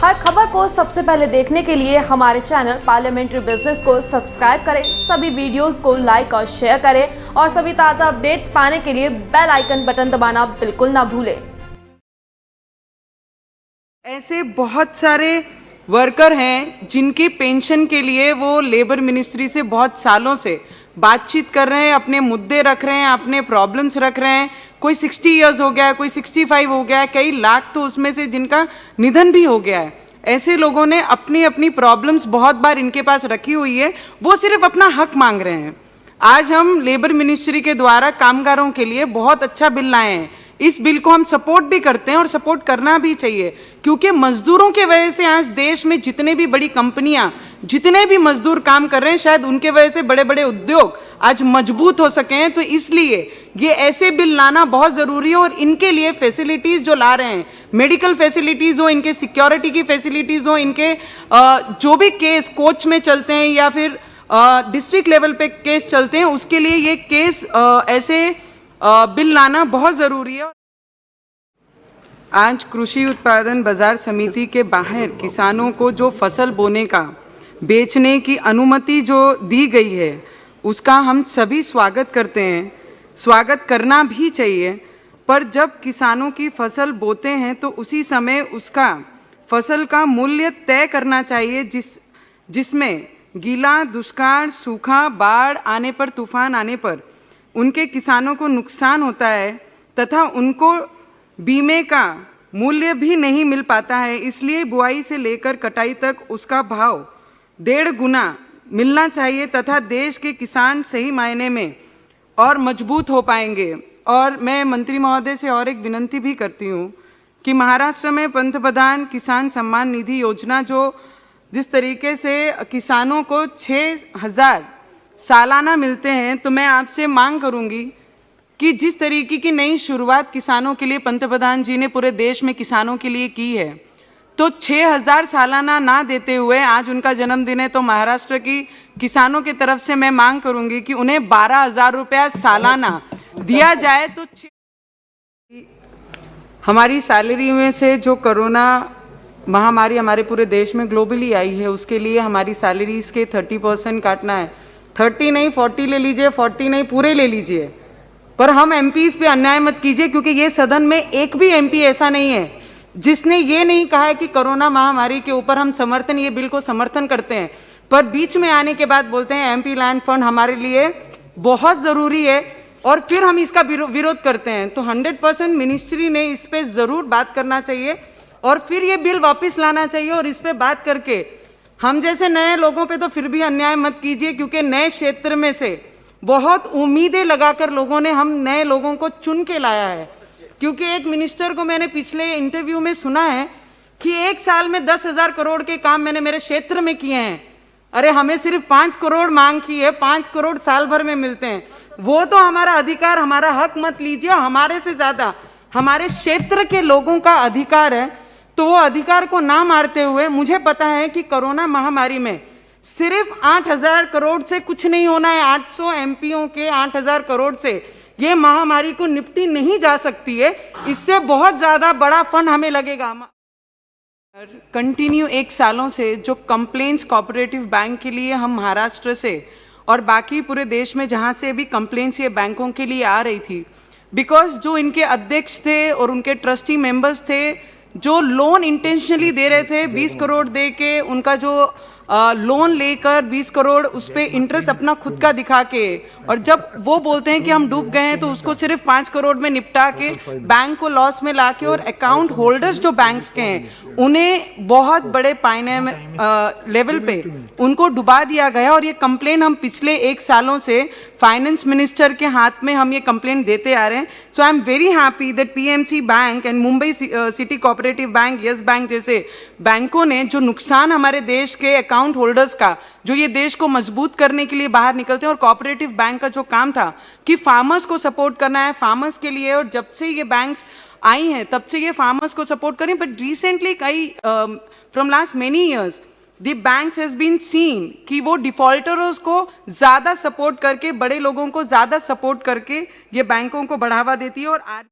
हर खबर को सबसे पहले देखने के लिए हमारे चैनल पार्लियामेंट्री बिजनेस को सब्सक्राइब करें, सभी वीडियोस को लाइक और शेयर करें और सभी ताज़ा अपडेट्स पाने के लिए बेल आइकन बटन दबाना बिल्कुल ना भूलें। ऐसे बहुत सारे वर्कर हैं जिनकी पेंशन के लिए वो लेबर मिनिस्ट्री से बहुत सालों से बातचीत कर रहे हैं, अपने मुद्दे रख रहे हैं, अपने प्रॉब्लम्स रख रहे हैं। कोई 60 इयर्स हो गया है, कोई 65 हो गया है, कई लाख तो उसमें से जिनका निधन भी हो गया है। ऐसे लोगों ने अपनी अपनी प्रॉब्लम्स बहुत बार इनके पास रखी हुई है, वो सिर्फ अपना हक मांग रहे हैं। आज हम लेबर मिनिस्ट्री के द्वारा कामगारों के लिए बहुत अच्छा बिल लाए हैं। इस बिल को हम सपोर्ट भी करते हैं और सपोर्ट करना भी चाहिए, क्योंकि मजदूरों के वजह से आज देश में जितने भी बड़ी कंपनियां, जितने भी मजदूर काम कर रहे हैं, शायद उनके वजह से बड़े बड़े उद्योग आज मजबूत हो सके हैं। तो इसलिए ये ऐसे बिल लाना बहुत ज़रूरी है और इनके लिए फैसिलिटीज़ जो ला रहे हैं, मेडिकल फैसिलिटीज़ हो, इनके सिक्योरिटी की फैसिलिटीज़ हो, इनके जो भी केस कोर्ट में चलते हैं या फिर डिस्ट्रिक्ट लेवल पे केस चलते हैं, उसके लिए ये केस ऐसे बिल लाना बहुत ज़रूरी है। आज कृषि उत्पादन बाजार समिति के बाहर किसानों को जो फसल बोने का, बेचने की अनुमति जो दी गई है, उसका हम सभी स्वागत करते हैं, स्वागत करना भी चाहिए। पर जब किसानों की फसल बोते हैं तो उसी समय उसका फसल का मूल्य तय करना चाहिए, जिसमें गीला, दुष्काल, सूखा, बाढ़ आने पर, तूफान आने पर उनके किसानों को नुकसान होता है तथा उनको बीमे का मूल्य भी नहीं मिल पाता है। इसलिए बुआई से लेकर कटाई तक उसका भाव 1.5 गुना मिलना चाहिए तथा देश के किसान सही मायने में और मजबूत हो पाएंगे। और मैं मंत्री महोदय से और एक विनती भी करती हूँ कि महाराष्ट्र में पंतप्रधान किसान सम्मान निधि योजना, जो जिस तरीके से किसानों को 6,000 सालाना मिलते हैं, तो मैं आपसे मांग करूंगी कि जिस तरीके की नई शुरुआत किसानों के लिए पंतप्रधान जी ने पूरे देश में किसानों के लिए की है, तो 6,000 सालाना ना देते हुए, आज उनका जन्मदिन है, तो महाराष्ट्र की किसानों की तरफ से मैं मांग करूंगी कि उन्हें 12,000 रुपया सालाना दिया जाए। तो हमारी सैलरी में से जो कोरोना महामारी हमारे पूरे देश में ग्लोबली आई है, उसके लिए हमारी सैलरीज के 30% काटना है। 30 नहीं 40 ले लीजिए, 40 नहीं पूरे ले लीजिए, पर हम एमपीज पे अन्याय मत कीजिए, क्योंकि ये सदन में एक भी एमपी ऐसा नहीं है जिसने ये नहीं कहा है कि कोरोना महामारी के ऊपर हम ये बिल को समर्थन करते हैं, पर बीच में आने के बाद बोलते हैं एमपी लैंड फंड हमारे लिए बहुत ज़रूरी है और फिर हम इसका विरोध करते हैं। तो 100% मिनिस्ट्री ने इस पर ज़रूर बात करना चाहिए और फिर ये बिल वापस लाना चाहिए और इस पर बात करके हम जैसे नए लोगों पे तो फिर भी अन्याय मत कीजिए, क्योंकि नए क्षेत्र में से बहुत उम्मीदें लगाकर लोगों ने हम नए लोगों को चुन के लाया है। क्योंकि एक मिनिस्टर को मैंने पिछले इंटरव्यू में सुना है कि 1 साल में 10,000 करोड़ के काम मैंने मेरे क्षेत्र में किए हैं। अरे हमें सिर्फ 5 करोड़ मांग की है, 5 करोड़ साल भर में मिलते हैं। वो तो हमारा अधिकार, हमारा हक मत लीजिए, हमारे से ज़्यादा हमारे क्षेत्र के लोगों का अधिकार है, तो वो अधिकार को ना मारते हुए, मुझे पता है कि कोरोना महामारी में सिर्फ 8,000 करोड़ से कुछ नहीं होना है। 800 एमपीओ के 8,000 करोड़ से ये महामारी को निपटी नहीं जा सकती है। इससे बहुत ज़्यादा बड़ा फंड हमें लगेगा। कंटिन्यू 1 सालों से जो कंप्लेंट्स कोऑपरेटिव बैंक के लिए हम महाराष्ट्र से और बाकी पूरे देश में जहाँ से भी कंप्लेंट्स ये बैंकों के लिए आ रही थी, बिकॉज जो इनके अध्यक्ष थे और उनके ट्रस्टी मेंबर्स थे, जो लोन इंटेंशनली दे रहे थे, 20 करोड़ दे के उनका जो लोन लेकर 20 करोड़ उस पर इंटरेस्ट अपना खुद का दिखा के, और जब वो बोलते हैं कि हम डूब गए हैं, तो उसको सिर्फ 5 करोड़ में निपटा के बैंक को लॉस में लाके, और अकाउंट होल्डर्स जो बैंक्स के हैं उन्हें बहुत बड़े पाइने लेवल पे उनको डुबा दिया गया। और ये कंप्लेन हम पिछले 1 सालों से फाइनेंस मिनिस्टर के हाथ में हम ये कंप्लेंट देते आ रहे हैं। So I am very happy that PMC bank and Mumbai city cooperative bank, yes bank जैसे बैंकों ने जो नुकसान हमारे देश के अकाउंट होल्डर्स का, जो ये देश को मजबूत करने के लिए बाहर निकलते हैं, और कोऑपरेटिव बैंक का जो काम था कि फार्मर्स को सपोर्ट करना है, फार्मर्स के लिए, और जब से ये बैंक्स आई हैं तब से ये फार्मर्स को सपोर्ट करें। बट रिसेंटली कई from last many years the banks has been seen कि वो डिफॉल्टर्स को ज़्यादा सपोर्ट करके, बड़े लोगों को ज़्यादा सपोर्ट करके ये बैंकों को बढ़ावा देती है। और आज